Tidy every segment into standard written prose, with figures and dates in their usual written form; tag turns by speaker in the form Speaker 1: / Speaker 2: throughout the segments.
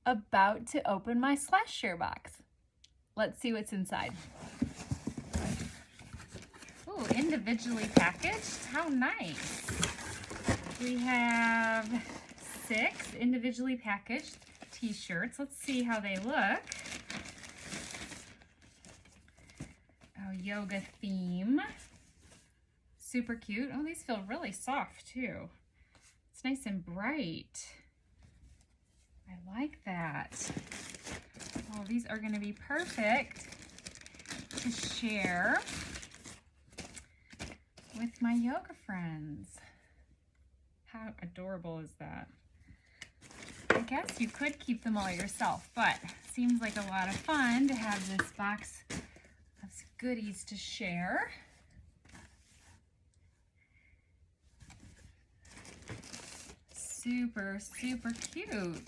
Speaker 1: about to open my Slashare box. Let's see what's inside. Ooh, individually packaged. How nice. We have 6 individually packaged t-shirts. Let's see how they look. Oh, yoga theme. Super cute. Oh, these feel really soft too. It's nice and bright. I like that. Oh, these are going to be perfect to share with my yoga friends. How adorable is that? I guess you could keep them all yourself, but it seems like a lot of fun to have this box of goodies to share. Super, super cute.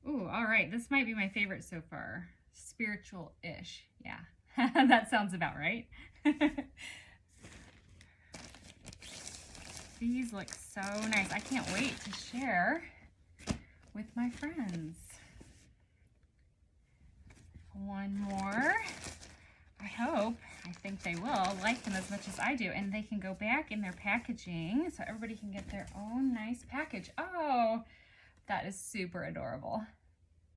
Speaker 1: Ooh, all right, this might be my favorite so far. Spiritual-ish, yeah. That sounds about right. These look so nice. I can't wait to share with my friends. One more. I think they will like them as much as I do, and they can go back in their packaging so everybody can get their own nice package. Oh, that is super adorable.